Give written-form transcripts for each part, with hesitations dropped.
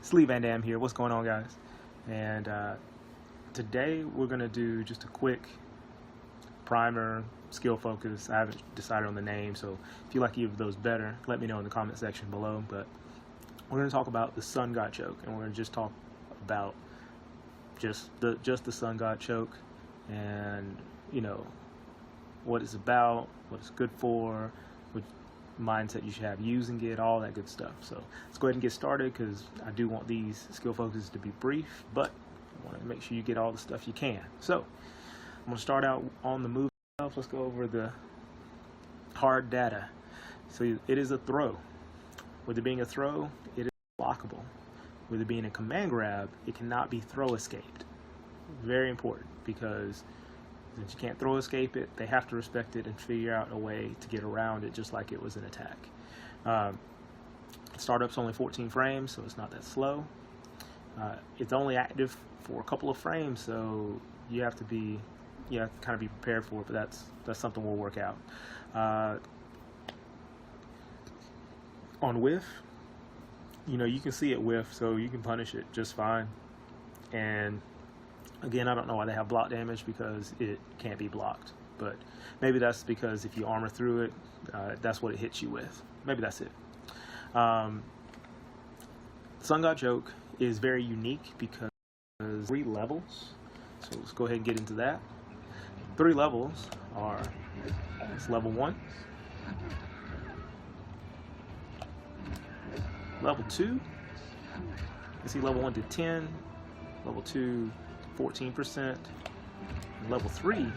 Sleeve Van Dam here. What's going on, guys? And today we're gonna do just a quick primer, skill focus. I haven't decided on the name, so if you like either of those better, let me know in the comment section below. But we're gonna talk about the Sun God choke, and we're gonna just talk about just the Sun God choke, and you know what it's about, what it's good for, what mindset you should have using it, all that good stuff. So let's go ahead and get started, because I do want these skill focuses to be brief, but I want to make sure you get all the stuff you can. So I'm going to start out on the move itself. Let's go over the hard data. So it is a throw. With it being a throw, it is blockable. With it being a command grab, it cannot be throw escaped. Very important, because since you can't throw escape it, they have to respect it and figure out a way to get around it, just like it was an attack. Startup's only 14 frames, so it's not that slow. It's only active for a couple of frames, so you have to kind of be prepared for it, but that's something we'll work out. On whiff, you know, you can see it whiff, so you can punish it just fine. And again, I don't know why they have block damage, because it can't be blocked. But maybe that's because if you armor through it, that's what it hits you with. Maybe that's it. Sun God choke is very unique because 3 levels. So let's go ahead and get into that. 3 levels are, it's level 1, level 2. You can see level 1 to 10, level 2 14%, and level 3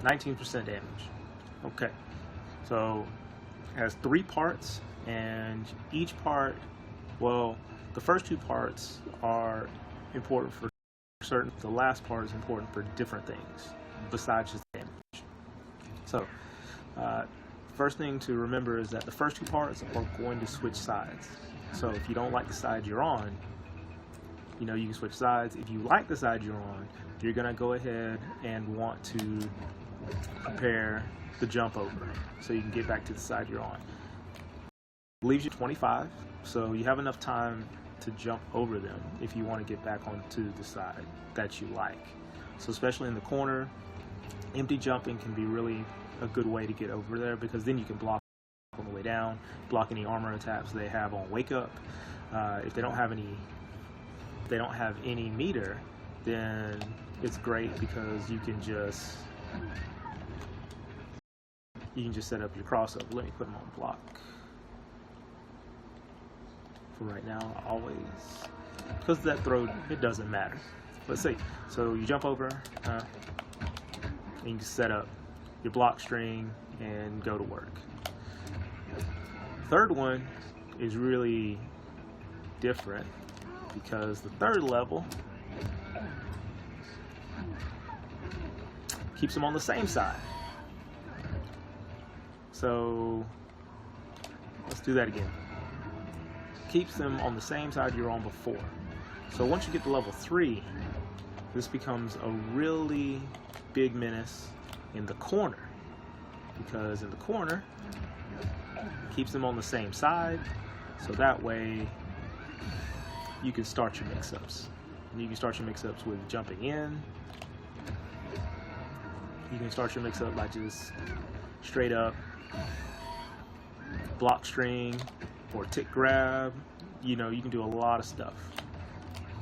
19% damage. Okay, so it has 3 parts, and each part, well, the first 2 parts are important for certain, the last part is important for different things besides just damage. So first thing to remember is that the first 2 parts are going to switch sides. So if you don't like the side you're on, you know, you can switch sides. If you like the side you're on, you're gonna go ahead and want to prepare the jump over, so you can get back to the side you're on. Leaves you 25, so you have enough time to jump over them if you want to get back onto the side that you like. So especially in the corner, empty jumping can be really a good way to get over there, because then you can block on the way down, block any armor attacks they have on wake up. If they don't have any meter, then it's great, because you can just set up your crossover. Let me put them on block for right now, always, because that throw, it doesn't matter. Let's see. So you jump over, and you can set up your block string and go to work. Third one is really different, because the 3rd level keeps them on the same side. So let's do that again. Keeps them on the same side you're on before. So once you get to level 3, this becomes a really big menace in the corner, because in the corner keeps them on the same side, so that way you can start your mix-ups. And you can start your mix-ups with jumping in. You can start your mix-up by just straight up block string or tick grab. You know, you can do a lot of stuff.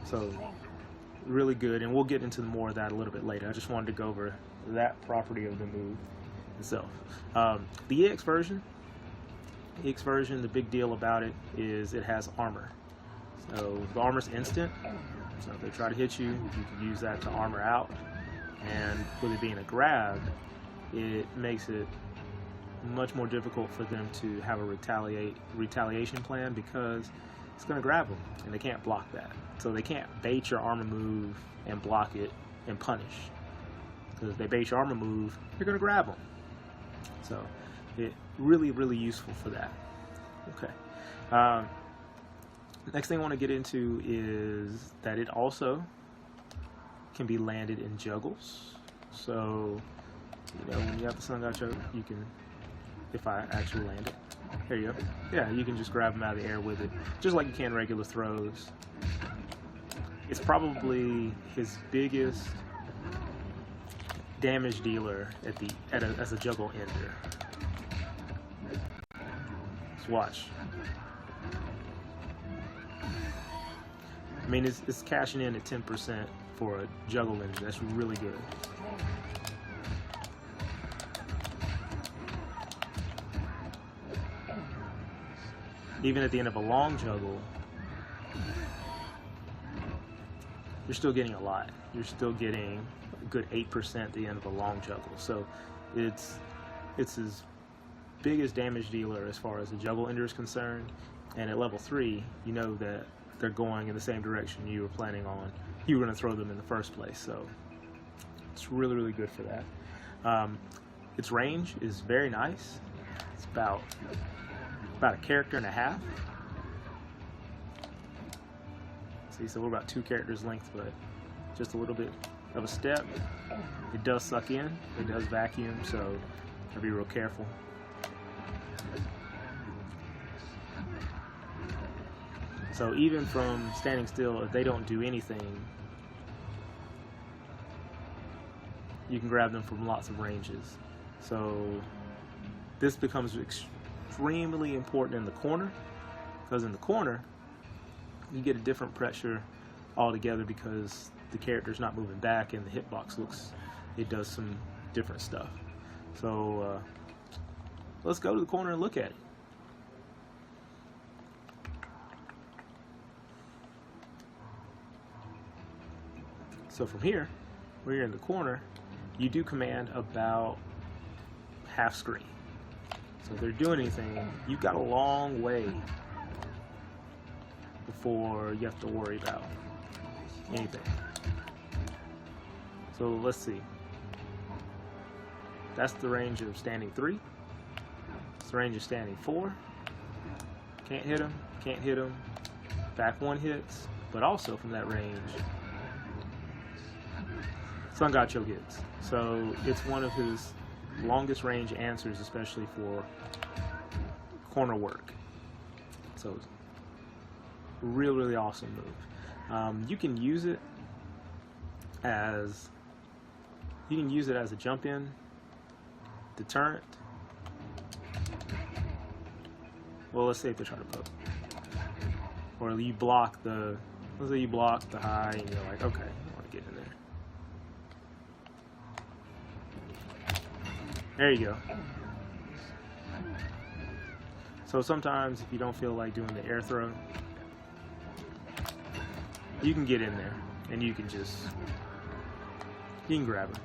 So really good, and we'll get into more of that a little bit later. I just wanted to go over that property of the move itself. The EX version, the big deal about it is it has armor. So the armor's instant, so if they try to hit you, you can use that to armor out. And with it being a grab, it makes it much more difficult for them to have a retaliation plan, because it's going to grab them, and they can't block that. So they can't bait your armor move and block it and punish, because if they bait your armor move, you're going to grab them. So it really useful for that. Okay. Next thing I want to get into is that it also can be landed in juggles. So, you know, when you have the Sun God choke, you can, if I actually land it, There you go. Yeah, you can just grab them out of the air with it, just like you can regular throws. It's probably his biggest damage dealer as a juggle ender. Let's watch. I mean, it's cashing in at 10% for a juggle ender. That's really good. Even at the end of a long juggle, you're still getting a lot. You're still getting a good 8% at the end of a long juggle. So it's his biggest damage dealer as far as the juggle ender is concerned. And at level 3, you know that they're going in the same direction you were planning on. You were going to throw them in the first place. So it's really, really good for that. Its range is very nice. It's about a character and a half. See, so we're about 2 characters length, but just a little bit of a step. It does suck in, it does vacuum, so gotta be real careful. So even from standing still, if they don't do anything, you can grab them from lots of ranges. So this becomes extremely important in the corner, because in the corner you get a different pressure altogether because the character's not moving back and the hitbox it does some different stuff. So let's go to the corner and look at it. So from here, when you're in the corner, you do command about half screen. So if they're doing anything, you've got a long way before you have to worry about anything. So let's see. That's the range of standing 3. It's the range of standing 4. Can't hit him, can't hit him. Back 1 hits, but also from that range, Sun God Choke hits. So it's one of his longest range answers, especially for corner work. So it's a really, really awesome move. You can use it as a jump in deterrent. Well, let's say if they try to poke, or you block the, let's say you block the high, and you're like, okay, I want to get in there. There you go. So sometimes if you don't feel like doing the air throw, you can get in there and you can grab it.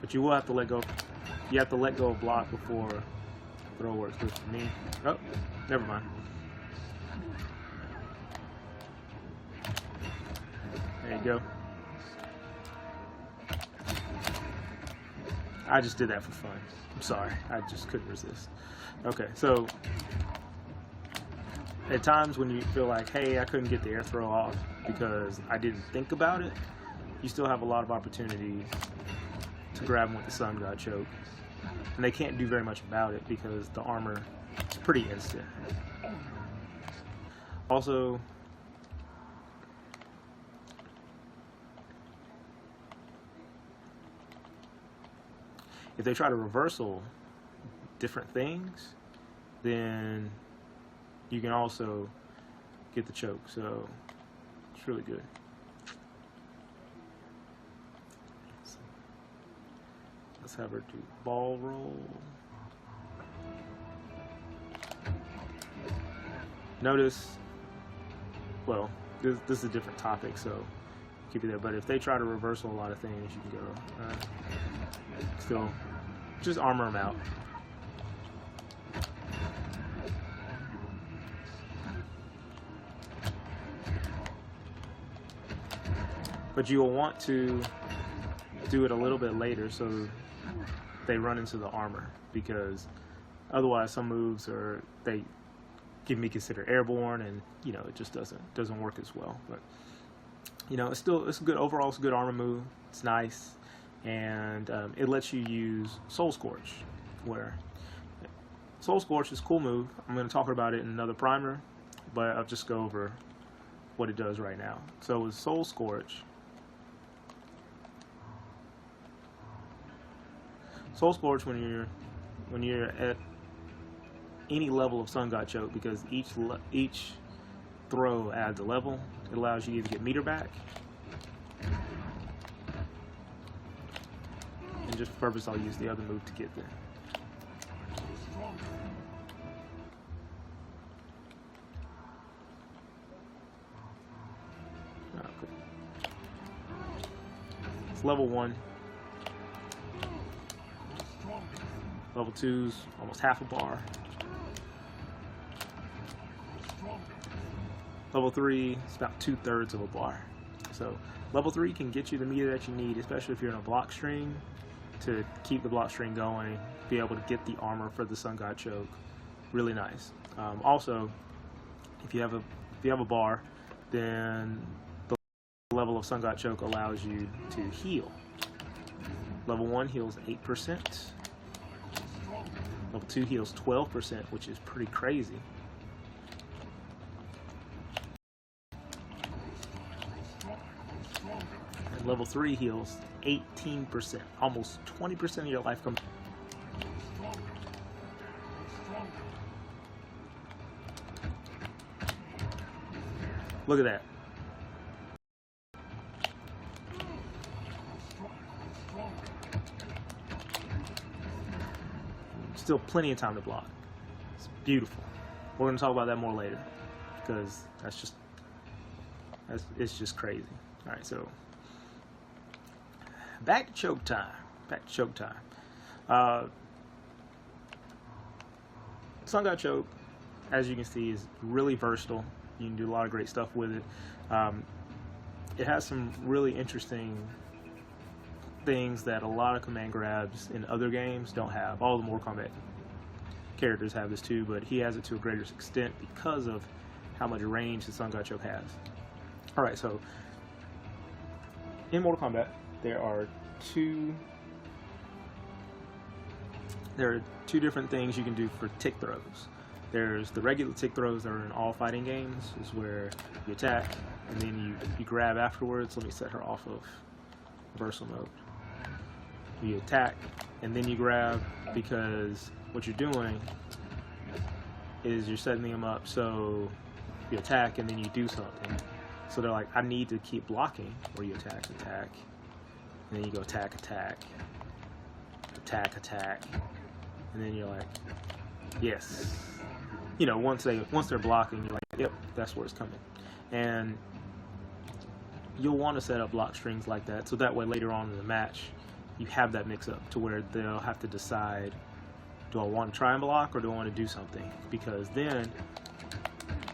But you will have to let go. You have to let go of block before throw works. Good for me. Oh, never mind. There you go. I just did that for fun. I'm sorry. I just couldn't resist. Okay, so at times when you feel like, hey, I couldn't get the air throw off because I didn't think about it, you still have a lot of opportunities to grab them with the Sun God Choke. And they can't do very much about it because the armor is pretty instant. Also, if they try to reversal different things, then you can also get the choke. So it's really good. Let's have her do ball roll. Notice, well, this is a different topic, so keep it there. But if they try to reversal a lot of things, you can go, still, just armor them out. But you will want to do it a little bit later so they run into the armor, because otherwise some moves they can be considered airborne, and you know, it just doesn't work as well. But you know, it's a good overall. It's a good armor move. It's nice, and it lets you use Soul Scorch, where Soul Scorch is a cool move. I'm going to talk about it in another primer, but I'll just go over what it does right now. So with Soul Scorch, when you're at any level of Sun God Choke, because each throw adds a level, it allows you to get meter back. And just for purpose, I'll use the other move to get there. Okay. It's level 1. Level 2's almost half a bar. Level 3 is about 2/3 of a bar. So level 3 can get you the meter that you need, especially if you're in a block string, to keep the block string going, be able to get the armor for the Sun God Choke. Really nice. Also, if you have a bar, then the level of Sun God Choke allows you to heal. Level 1 heals 8%. Level 2 heals 12%, which is pretty crazy. And level 3 heals 18%, almost 20% of your life comes. Look at that. Still plenty of time to block. It's beautiful. We're going to talk about that more later, because it's just crazy. All right, so back to choke time. Sun God Choke, as you can see, is really versatile. You can do a lot of great stuff with it. It has some really interesting things that a lot of command grabs in other games don't have. All the Mortal Kombat characters have this too, but he has it to a greater extent because of how much range the Sun God Choke has. Alright, so in Mortal Kombat, there are two different things you can do for tick throws. There's the regular tick throws that are in all fighting games, is where you attack and then you grab afterwards. Let me set her off of reversal mode. You attack and then you grab, because what you're doing is you're setting them up so you attack and then you do something. So they're like, I need to keep blocking, where you attack, and then you go attack, and then you're like, yes. You know, once they're blocking, you're like, yep, that's where it's coming. And you'll want to set up block strings like that, so that way later on in the match, you have that mix-up to where they'll have to decide, do I want to try and block or do I want to do something? Because then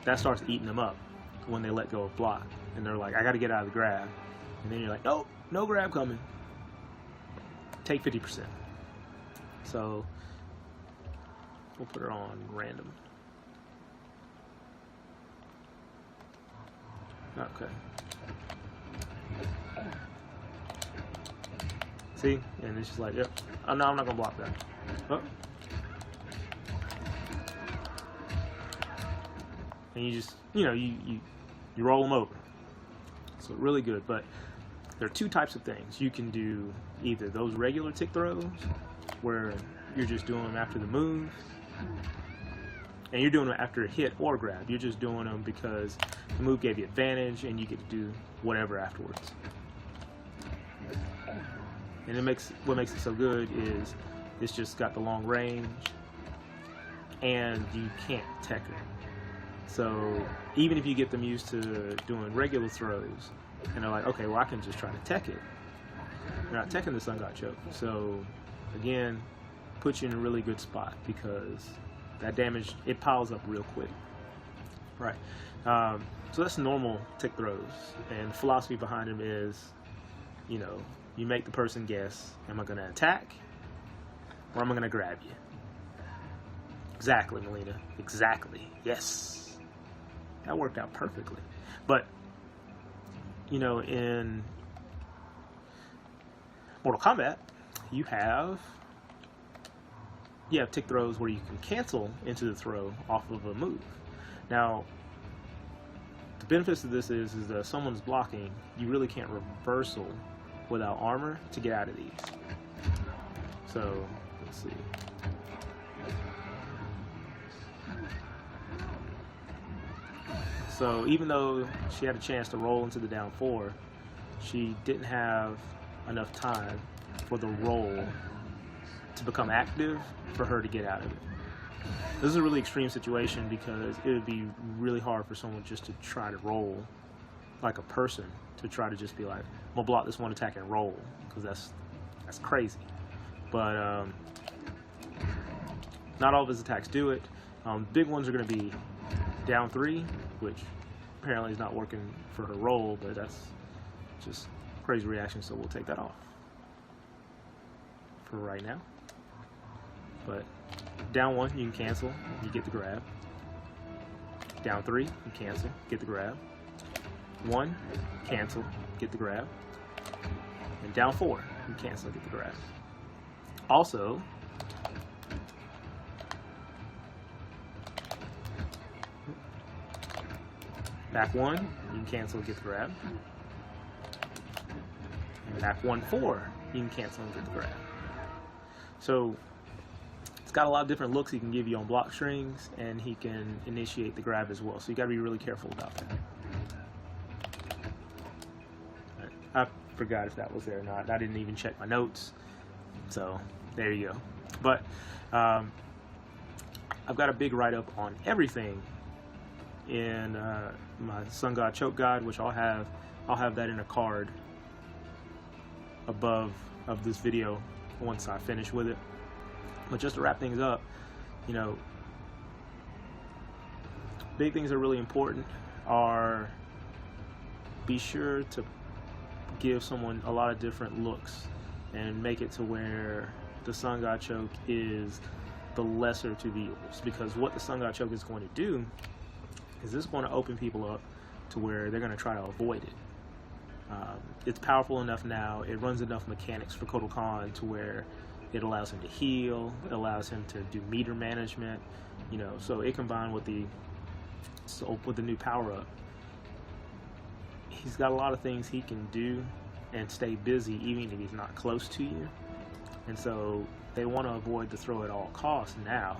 that starts eating them up when they let go of block. And they're like, I got to get out of the grab. And then you're like, nope, no grab coming. Take 50%. So we'll put her on random. Okay. See? And it's just like, yep. Oh, no, I'm not going to block that. Oh. And you just, you know, you roll them over. So really good. But there are two types of things. You can do either those regular tick throws, where you're just doing them after the move, and you're doing them after a hit or grab. You're just doing them because the move gave you advantage and you get to do whatever afterwards. And what makes it so good is it's just got the long range and you can't tech her. So even if you get them used to doing regular throws and they're like, okay, well, I can just try to tech it. They're not teching the Sun God Choke. So again, puts you in a really good spot, because that damage, it piles up real quick. Right. So that's normal tick throws. And the philosophy behind them is, you know, you make the person guess, am I going to attack or am I going to grab you? Exactly, Melina. Exactly. Yes. That worked out perfectly. But, you know, in Mortal Kombat, you have you have tick throws where you can cancel into the throw off of a move. Now, the benefits of this is that if someone's blocking, you really can't reversal without armor to get out of these. So, let's see. So even though she had a chance to roll into the down 4, she didn't have enough time for the roll to become active for her to get out of it. This is a really extreme situation because it would be really hard for someone just to try to roll like a person, to try to just be like, I'm gonna block this one attack and roll, because that's crazy. But not all of his attacks do it. Big ones are going to be down 3, which apparently is not working for her roll, but that's just crazy reaction, so we'll take that off for right now. But down 1, you can cancel, you get the grab. Down 3, you cancel, get the grab. 1, cancel, get the grab. And down 4, you cancel, get the grab. Also, back 1, you can cancel, get the grab. And back 1, 4, you can cancel and get the grab. So it's got a lot of different looks he can give you on block strings, and he can initiate the grab as well. So you got to be really careful about that. I forgot if that was there or not. I didn't even check my notes. So there you go. But I've got a big write-up on everything in my Sun God Choke Guide, which I'll have that in a card above of this video once I finish with it. But just to wrap things up, you know, big things that are really important are be sure to give someone a lot of different looks and make it to where the Sun God Choke is the lesser to the evils, because what the Sun God Choke is going to do is this going to open people up to where they're going to try to avoid it. It's powerful enough now, it runs enough mechanics for Kotal Kahn to where it allows him to heal, it allows him to do meter management, you know, so it combined with the new power up. He's got a lot of things he can do and stay busy even if he's not close to you. And so they want to avoid the throw at all costs now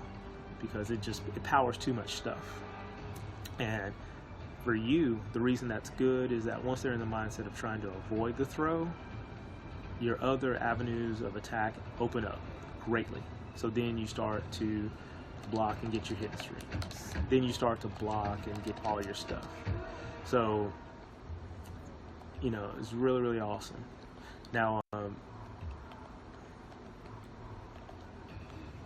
because it powers too much stuff. And for you, the reason that's good is that once they're in the mindset of trying to avoid the throw, your other avenues of attack open up greatly. So then you start to block and get your hit streaks. Then you start to block and get all your stuff. So, you know, it's really, really awesome. Now, a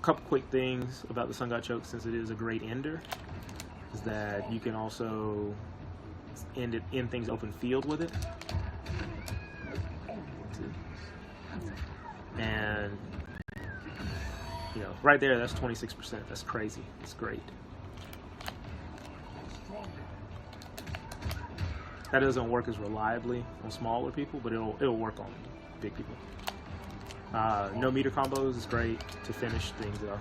couple quick things about the Sun God Choke, since it is a great ender, is that you can also end things open field with it. And, you know, right there, that's 26%. That's crazy. It's great. That doesn't work as reliably on smaller people, but it'll work on big people. No meter combos is great to finish things up.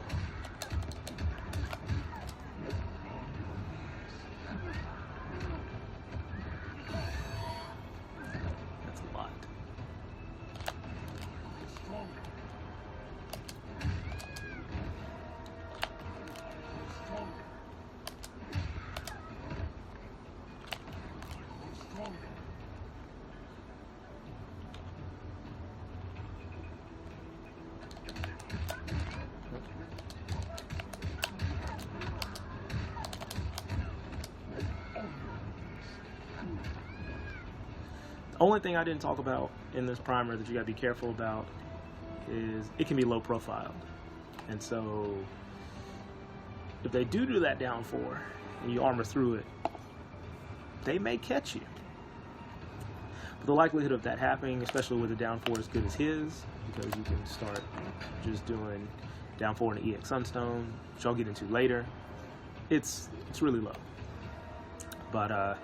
That's a lot. The only thing I didn't talk about in this primer that you gotta be careful about is it can be low profiled. And so if they do that down 4 and you armor through it, they may catch you. But the likelihood of that happening, especially with a down 4 as good as his, because you can start just doing down 4 in the EX Sunstone, which I'll get into later, it's really low. But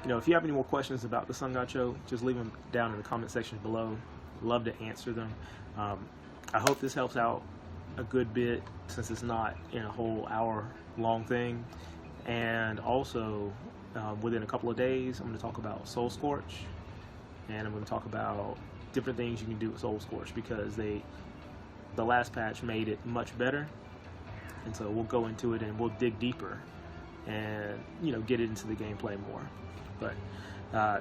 you know, if you have any more questions about the Sun God Choke, just leave them down in the comment section below. Love to answer them. I hope this helps out a good bit since it's not in a whole hour long thing. And also, within a couple of days, I'm going to talk about Soul Scorch, and I'm going to talk about different things you can do with Soul Scorch, because the last patch made it much better. And so we'll go into it and we'll dig deeper and, you know, get it into the gameplay more. But I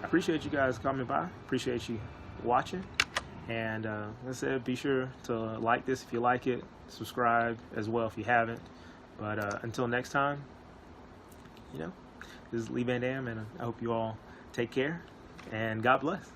appreciate you guys coming by. Appreciate you watching. And like I said, be sure to like this if you like it. Subscribe as well if you haven't. But until next time, you know, this is Lee Van Dam, and I hope you all take care, and God bless.